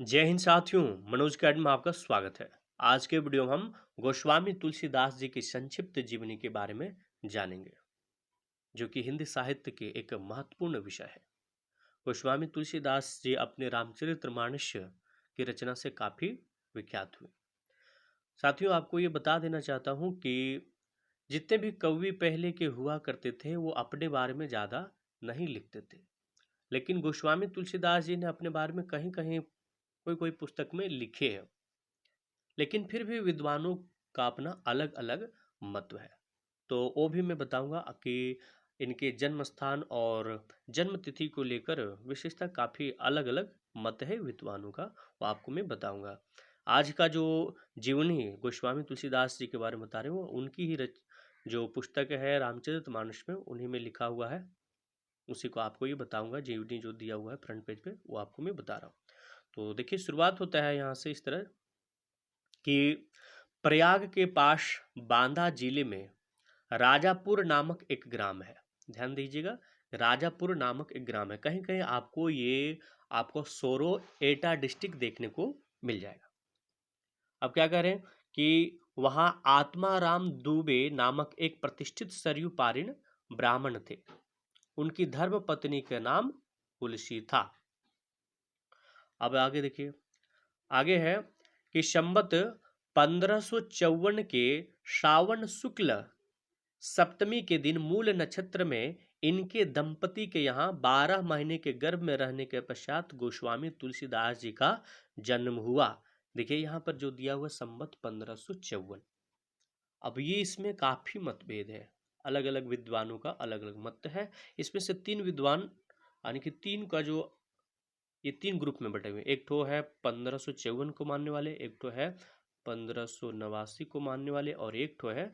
जय हिंद साथियों, मनोज अकेडमी में आपका स्वागत है। आज के वीडियो में हम गोस्वामी तुलसीदास जी की संक्षिप्त जीवनी के बारे में जानेंगे, जो कि हिंदी साहित्य के एक महत्वपूर्ण विषय है। गोस्वामी तुलसीदास जी अपने रामचरितमानस की रचना से काफी विख्यात हुए। साथियों, आपको ये बता देना चाहता हूँ कि जितने भी कवि पहले के हुआ करते थे, वो अपने बारे में ज्यादा नहीं लिखते थे, लेकिन गोस्वामी तुलसीदास जी ने अपने बारे में कहीं कहीं कोई कोई पुस्तक में लिखे हैं। लेकिन फिर भी विद्वानों का अपना अलग अलग महत्व है। तो वो भी मैं बताऊंगा कि इनके जन्म स्थान और जन्म तिथि को लेकर विशेषता काफी अलग अलग मत है विद्वानों का, वो आपको मैं बताऊंगा। आज का जो जीवनी गोस्वामी तुलसीदास जी के बारे में बता रहे हो, उनकी ही जो पुस्तक है रामचरितमानस में, उन्हीं में लिखा हुआ है। उसी को आपको ये बताऊंगा, जीवनी जो दिया हुआ है फ्रंट पेज पे, वो आपको मैं बता रहा हूँ। तो देखिए, शुरुआत होता है यहाँ से इस तरह कि प्रयाग के पास बांदा जिले में राजापुर नामक एक ग्राम है। ध्यान दीजिएगा, राजापुर नामक एक ग्राम है। कहीं कहीं आपको सोरो एटा डिस्ट्रिक्ट देखने को मिल जाएगा। अब क्या करें कि वहां आत्माराम दुबे नामक एक प्रतिष्ठित सरयू पारिण ब्राह्मण थे। उनकी धर्म पत्नी का नाम तुलसी था। अब आगे देखिए, आगे है कि संवत 1554 के श्रावण शुक्ल सप्तमी के दिन मूल नक्षत्र में इनके दंपति के यहाँ 12 महीने के गर्भ में रहने के पश्चात गोस्वामी तुलसीदास जी का जन्म हुआ। देखिए यहाँ पर जो दिया हुआ संवत 1554। अब ये इसमें काफी मतभेद है, अलग अलग विद्वानों का अलग अलग मत है। इसमें से तीन विद्वान, यानी कि तीन का जो, ये तीन ग्रुप में बटे हुए। एक तो है 1554 को मानने वाले, एक तो है 1589 को मानने वाले, और एक तो है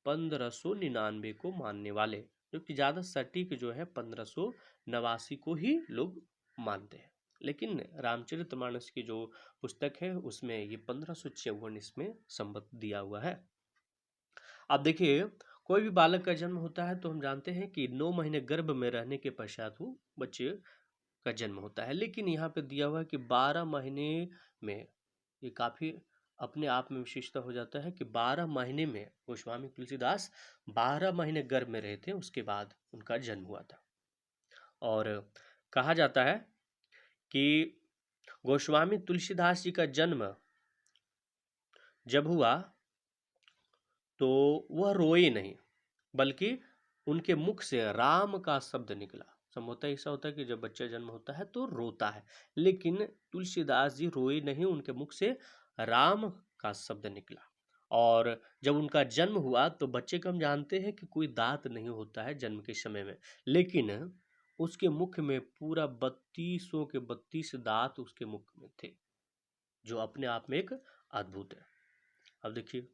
1599 को मानने वाले। जो कि ज्यादा सटीक जो है 1589 को ही लोग मानते हैं। लेकिन रामचरितमानस की जो पुस्तक है उसमें ये 1554 इसमें संबद्ध दिया हुआ है। अब देखिए, कोई भी बालक का जन्म होता है तो हम जानते हैं कि 9 महीने गर्भ में रहने के पश्चात वो बच्चे का जन्म होता है। लेकिन यहाँ पे दिया हुआ है कि 12 महीने में, ये काफी अपने आप में विशेषता हो जाता है कि 12 महीने में गोस्वामी तुलसीदास 12 महीने गर्भ में रहे थे, उसके बाद उनका जन्म हुआ था। और कहा जाता है कि गोस्वामी तुलसीदास जी का जन्म जब हुआ तो वह रोए नहीं, बल्कि उनके मुख से राम का शब्द निकला। संभवतः ऐसा होता है कि जब बच्चा जन्म होता है तो रोता है, लेकिन तुलसीदास जी रोए नहीं, उनके मुख से राम का शब्द निकला। और जब उनका जन्म हुआ तो बच्चे को हम जानते हैं कि कोई दांत नहीं होता है जन्म के समय में, लेकिन उसके मुख में पूरा 32 के 32 दांत उसके मुख में थे, जो अपने आप में एक अद्भुत है। अब देखिए,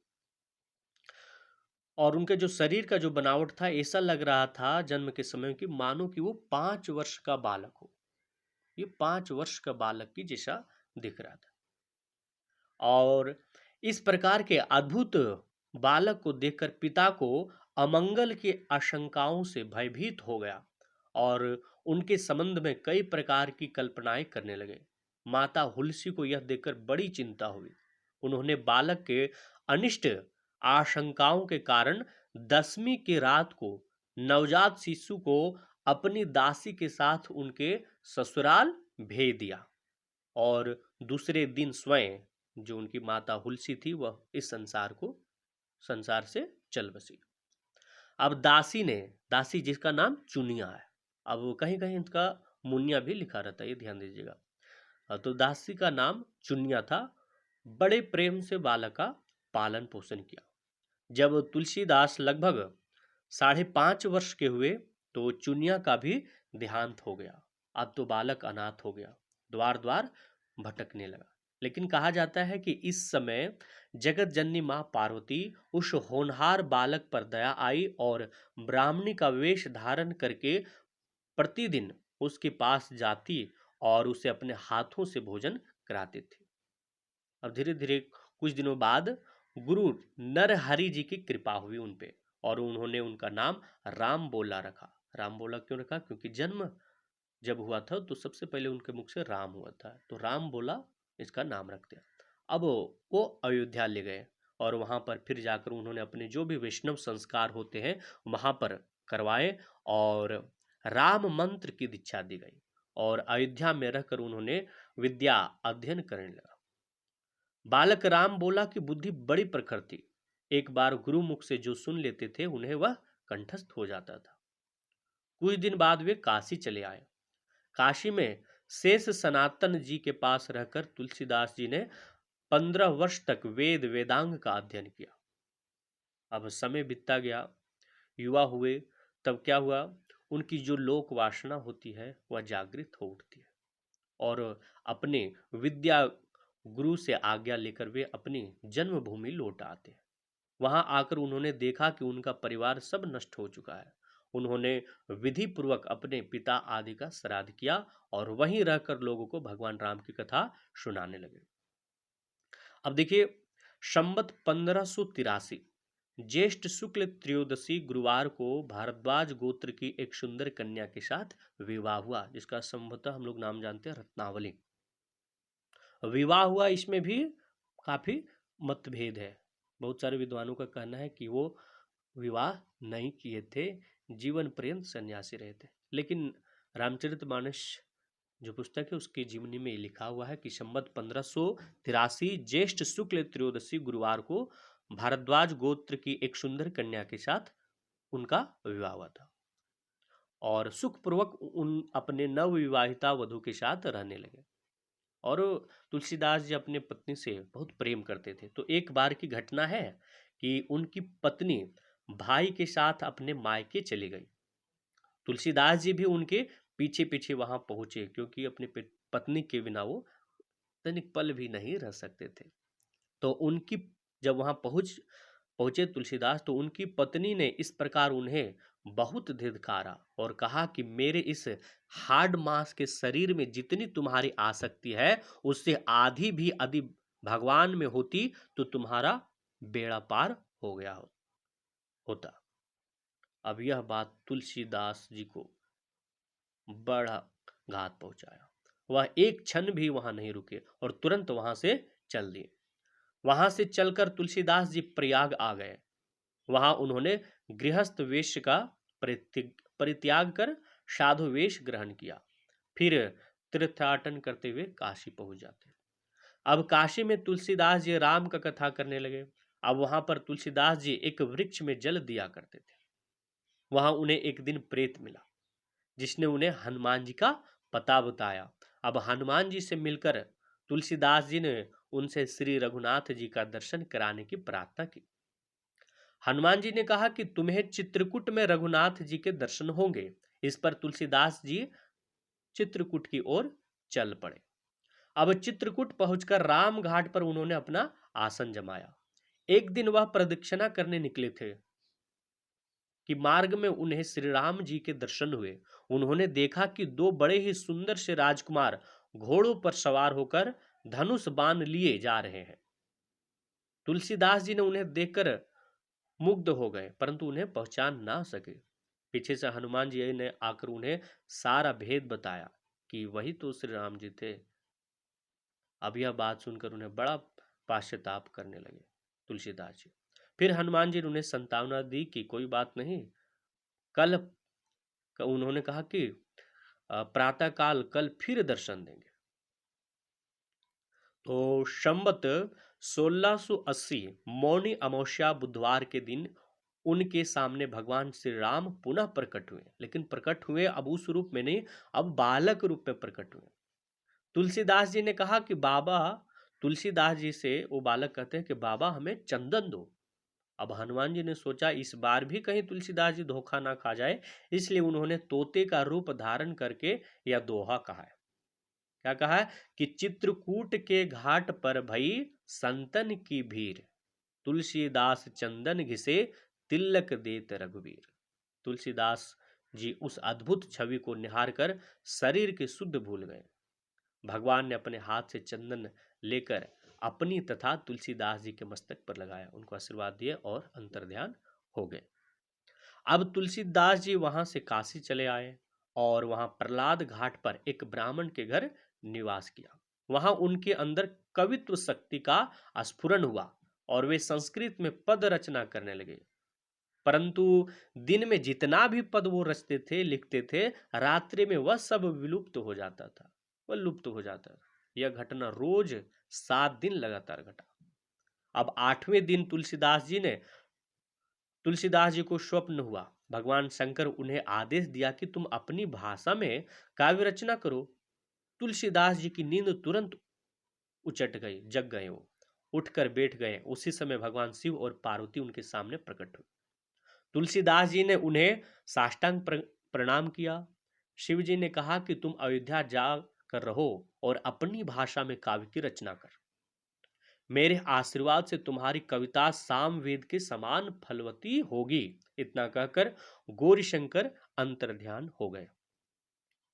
और उनके जो शरीर का जो बनावट था, ऐसा लग रहा था जन्म के समय कि मानो कि वो 5 वर्ष का बालक हो। ये 5 वर्ष का बालक की जैसा दिख रहा था। और इस प्रकार के अद्भुत बालक को देखकर पिता को अमंगल की आशंकाओं से भयभीत हो गया और उनके संबंध में कई प्रकार की कल्पनाएं करने लगे। माता हुलसी को यह देखकर बड़ी चिंता हुई। उन्होंने बालक के अनिष्ट आशंकाओं के कारण 10वीं की रात को नवजात शिशु को अपनी दासी के साथ उनके ससुराल भेज दिया, और दूसरे दिन स्वयं जो उनकी माता हुलसी थी, वह इस संसार से चल बसी। अब दासी जिसका नाम चुनिया है, अब कहीं कहीं इनका मुनिया भी लिखा रहता है, ये ध्यान दीजिएगा। तो दासी का नाम चुनिया था। बड़े प्रेम से बालक का पालन पोषण किया। जब तुलसीदास लगभग 5.5 वर्ष के हुए तो चुनिया का भी देहांत हो गया। अब तो बालक अनाथ हो गया, द्वार द्वार भटकने लगा। लेकिन कहा जाता है कि इस समय जगत जननी मां पार्वती उस होनहार बालक पर दया आई और ब्राह्मणी का वेश धारण करके प्रतिदिन उसके पास जाती और उसे अपने हाथों से भोजन कराते थे। अब धीरे धीरे कुछ दिनों बाद गुरु नरहरि जी की कृपा हुई उन पे, और उन्होंने उनका नाम राम बोला रखा। राम बोला क्यों रखा? क्योंकि जन्म जब हुआ था तो सबसे पहले उनके मुख से राम हुआ था, तो राम बोला इसका नाम रख दिया। अब वो अयोध्या ले गए और वहां पर फिर जाकर उन्होंने अपने जो भी वैष्णव संस्कार होते हैं वहां पर करवाए और राम मंत्र की दीक्षा दी गई और अयोध्या में रहकर उन्होंने विद्या अध्ययन करने लगा। बालक राम बोला कि बुद्धि बड़ी प्रखर थी, एक बार गुरु मुख से जो सुन लेते थे उन्हें वह कंठस्थ हो जाता था। कुछ दिन बाद वे काशी चले आए। काशी में शेष सनातन जी के पास रहकर तुलसीदास जी ने 15 वर्ष तक वेद वेदांग का अध्ययन किया। अब समय बीतता गया, युवा हुए, तब क्या हुआ, उनकी जो लोक वासना होती है वह जागृत हो उठती है और अपने विद्या गुरु से आज्ञा लेकर वे अपनी जन्मभूमि लौट आते हैं। वहां आकर उन्होंने देखा कि उनका परिवार सब नष्ट हो चुका है। उन्होंने विधि पूर्वक अपने पिता आदि का श्राद्ध किया और वहीं रहकर लोगों को भगवान राम की कथा सुनाने लगे। अब देखिए, संवत 1583 ज्येष्ठ शुक्ल त्रयोदशी गुरुवार को भारद्वाज गोत्र की एक सुंदर कन्या के साथ विवाह हुआ, जिसका संभवतः हम लोग नाम जानते हैं रत्नावली। विवाह हुआ, इसमें भी काफी मतभेद है। बहुत सारे विद्वानों का कहना है कि वो विवाह नहीं किए थे, जीवन पर्यंत सन्यासी रहे थे। लेकिन रामचरितमानस जो पुस्तक है उसकी जीवनी में लिखा हुआ है कि संवत 1583 ज्येष्ठ शुक्ल त्रयोदशी गुरुवार को भारद्वाज गोत्र की एक सुंदर कन्या के साथ उनका विवाह हुआ था और सुखपूर्वक उन अपने नवविवाहिता वधु के साथ रहने लगे। और तुलसीदास जी अपने पत्नी से बहुत प्रेम करते थे। तो एक बार की घटना है कि उनकी पत्नी भाई के साथ अपने मायके चली गई। तुलसीदास जी भी उनके पीछे पीछे वहां पहुंचे, क्योंकि अपनी पत्नी के बिना वो तनिक पल भी नहीं रह सकते थे। तो उनकी जब वहां पहुंचे तुलसीदास, तो उनकी पत्नी ने इस प्रकार उन्हें बहुत धिक्कारा और कहा कि मेरे इस हार्ड मांस के शरीर में जितनी तुम्हारी आसक्ति है उससे आधी भी यदि भगवान में होती तो तुम्हारा बेड़ा पार हो गया होता। अब यह बात तुलसीदास जी को बड़ा घात पहुंचाया। वह एक क्षण भी वहां नहीं रुके और तुरंत वहां से चल दिए। वहां से चलकर तुलसीदास जी प्रयाग आ गए। वहां उन्होंने गृहस्थ वेश का परित्याग कर साधु वेश ग्रहण किया। फिर तीर्थाटन करते हुए काशी पहुंच जाते। अब काशी में तुलसीदास जी राम का कथा करने लगे। अब वहां पर तुलसीदास जी एक वृक्ष में जल दिया करते थे। वहां उन्हें एक दिन प्रेत मिला, जिसने उन्हें हनुमान जी का पता बताया। अब हनुमान जी से मिलकर तुलसीदास जी ने उनसे श्री रघुनाथ जी का दर्शन कराने की प्रार्थना की। हनुमान जी ने कहा कि तुम्हें चित्रकूट में रघुनाथ जी के दर्शन होंगे। इस पर तुलसीदास जी चित्रकूट की ओर चल पड़े। अब चित्रकूट पहुंचकर राम घाट पर उन्होंने अपना आसन जमाया। एक दिन वह प्रदक्षिणा करने निकले थे कि मार्ग में उन्हें श्री राम जी के दर्शन हुए। उन्होंने देखा कि दो बड़े ही सुंदर से राजकुमार घोड़ों पर सवार होकर धनुष बाण लिए जा रहे हैं। तुलसीदास जी ने उन्हें देखकर मुग्ध हो गए, परंतु उन्हें पहचान ना सके। पीछे से हनुमान जी ने आकर उन्हें सारा भेद बताया कि वही तो श्री राम जी थे। अब यह बात सुनकर उन्हें बड़ा पश्चाताप करने लगे तुलसीदास जी। फिर हनुमान जी ने उन्हें सांत्वना दी कि कोई बात नहीं, कल उन्होंने कहा कि प्रातः काल कल फिर दर्शन देंगे। तो संवत 1680 मौनी अमावस्या बुधवार के दिन उनके सामने भगवान श्री राम पुनः प्रकट हुए। लेकिन प्रकट हुए अब उस रूप में नहीं, अब बालक रूप में प्रकट हुए। तुलसीदास जी ने कहा कि बाबा, तुलसीदास जी से वो बालक कहते हैं कि बाबा हमें चंदन दो। अब हनुमान जी ने सोचा इस बार भी कहीं तुलसीदास जी धोखा ना खा जाए, इसलिए उन्होंने तोते का रूप धारण करके यह दोहा कहा है। क्या कहा है कि चित्रकूट के घाट पर भई संतन की भीड़, तुलसीदास चंदन घिसे तिलक देत रघुवीर। तुलसीदास जी उस अद्भुत छवि को निहार कर शरीर के शुद्ध भूल गए। भगवान ने अपने हाथ से चंदन लेकर अपनी तथा तुलसीदास जी के मस्तक पर लगाया, उनको आशीर्वाद दिए और अंतर्ध्यान हो गए। अब तुलसीदास जी वहां से काशी चले आए और वहां प्रहलाद घाट पर एक ब्राह्मण के घर निवास किया। वहां उनके अंदर कवित्व शक्ति का स्फुरन हुआ और वे संस्कृत में पद रचना करने लगे। परंतु दिन में जितना भी पद वो रचते थे, लिखते थे, रात्रि में वह सब विलुप्त हो जाता था, वह लुप्त हो जाता था। यह घटना रोज 7 दिन लगातार घटा। अब 8वें दिन तुलसीदास जी को स्वप्न हुआ। भगवान शंकर उन्हें आदेश दिया कि तुम अपनी भाषा में काव्य रचना करो। तुलसीदास जी की नींद तुरंत उचट गई, जग गए। वो उठकर बैठ गए। उसी समय भगवान शिव और पार्वती उनके सामने प्रकट हुए। तुलसीदास जी ने उन्हें साष्टांग प्रणाम किया। शिव जी ने कहा कि तुम अयोध्या जा कर रहो और अपनी भाषा में काव्य की रचना कर। मेरे आशीर्वाद से तुम्हारी कविता सामवेद के समान फलवती होगी। इतना कहकर गौरीशंकर अंतर्ध्यान हो गए।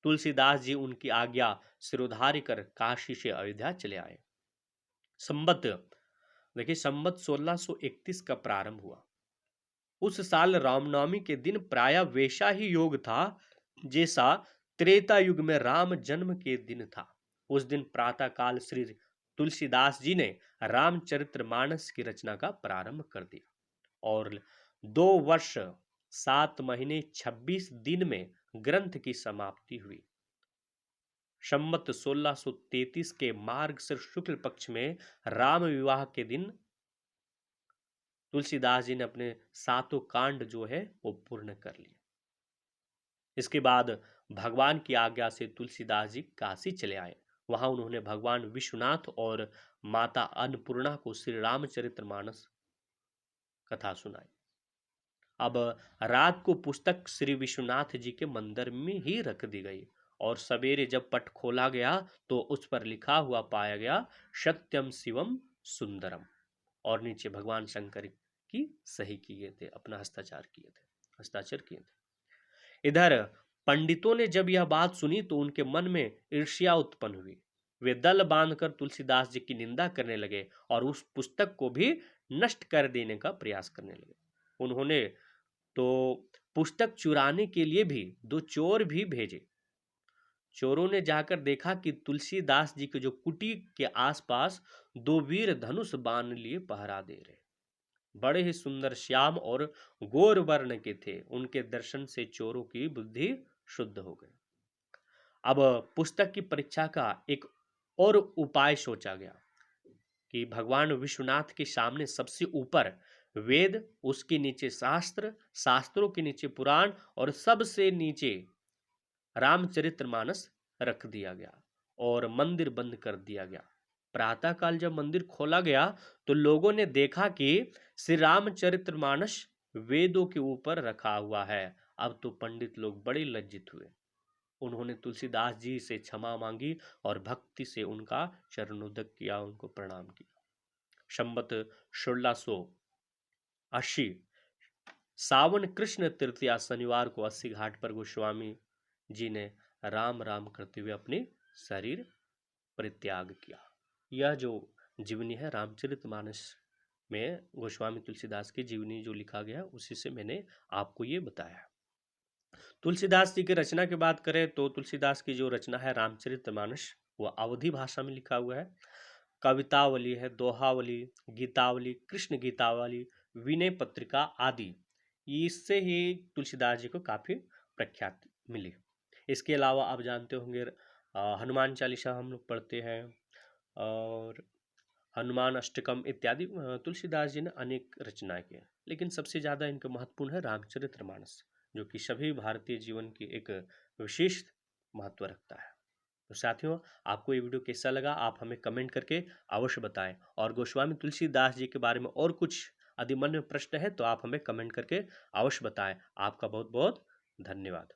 तुलसीदास जी उनकी आज्ञा सिरोधार्य कर काशी से अयोध्या चले आए। संबत देखिए, संबत 1631 का प्रारंभ हुआ। उस साल रामनवमी के दिन प्राय वैसा ही योग था जैसा त्रेता युग में राम जन्म के दिन था। उस दिन प्रातः काल श्री तुलसीदास जी ने रामचरितमानस की रचना का प्रारंभ कर दिया और 2 वर्ष 7 महीने 26 दिन में ग्रंथ की समाप्ति हुई। संवत 1633 के मार्गशीर्ष शुक्ल पक्ष में राम विवाह के दिन तुलसीदास जी ने अपने 7 कांड जो है वो पूर्ण कर लिए। इसके बाद भगवान की आज्ञा से तुलसीदास जी काशी चले आए। वहां उन्होंने भगवान विश्वनाथ और माता अन्नपूर्णा को श्री रामचरितमानस कथा सुनाई। अब रात को पुस्तक श्री विश्वनाथ जी के मंदिर में ही रख दी गई और सवेरे जब पट खोला गया तो उस पर लिखा हुआ पाया गया, सत्यम शिवम सुंदरम, और नीचे भगवान शंकर की सही किए थे, अपना हस्ताक्षर किए थे। इधर पंडितों ने जब यह बात सुनी तो उनके मन में ईर्ष्या उत्पन्न हुई। वे दल बांधकर तुलसीदास जी की निंदा करने लगे और उस पुस्तक को भी नष्ट कर देने का प्रयास करने लगे। उन्होंने तो पुस्तक चुराने के लिए भी 2 चोर भी भेजे। चोरों ने जाकर देखा कि तुलसीदास जी के जो कुटी के आसपास 2 वीर धनुष बाण लिए पहरा दे रहे। बड़े ही सुंदर श्याम और गोर वर्ण के थे। उनके दर्शन से चोरों की बुद्धि शुद्ध हो गई। अब पुस्तक की परीक्षा का एक और उपाय सोचा गया कि भगवान विश्वनाथ के सामने सबसे ऊपर वेद, उसके नीचे शास्त्र, शास्त्रों के नीचे पुराण और सबसे नीचे रामचरितमानस रख दिया गया और मंदिर बंद कर दिया गया। प्रातःकाल जब मंदिर खोला गया तो लोगों ने देखा कि श्री रामचरितमानस वेदों के ऊपर रखा हुआ है। अब तो पंडित लोग बड़े लज्जित हुए। उन्होंने तुलसीदास जी से क्षमा मांगी और भक्ति से उनका चरणोदक किया, उनको प्रणाम किया। संवत 1680 सावन कृष्ण तृतीया शनिवार को 80 घाट पर गोस्वामी जी ने राम राम करते हुए अपने शरीर परित्याग किया। यह जो जीवनी है रामचरितमानस में गोस्वामी तुलसीदास की जीवनी जो लिखा गया उसी से मैंने आपको ये बताया। तुलसीदास जी की रचना की बात करें तो तुलसीदास की जो रचना है रामचरितमानस, वो अवधी भाषा में लिखा हुआ है। कवितावली है, दोहावली, गीतावली, कृष्ण गीतावली, विनय पत्रिका आदि, इससे ही तुलसीदास जी को काफी प्रख्याति मिली। इसके अलावा आप जानते होंगे हनुमान चालीसा हम लोग पढ़ते हैं और हनुमान अष्टकम इत्यादि तुलसीदास जी ने अनेक रचनाएं की हैं, लेकिन सबसे ज़्यादा इनका महत्वपूर्ण है रामचरितमानस, जो कि सभी भारतीय जीवन की एक विशेष महत्व रखता है। तो साथियों, आपको ये वीडियो कैसा लगा आप हमें कमेंट करके अवश्य बताएं और गोस्वामी तुलसीदास जी के बारे में और कुछ अधिमान्य प्रश्न है तो आप हमें कमेंट करके अवश्य बताएं। आपका बहुत बहुत धन्यवाद।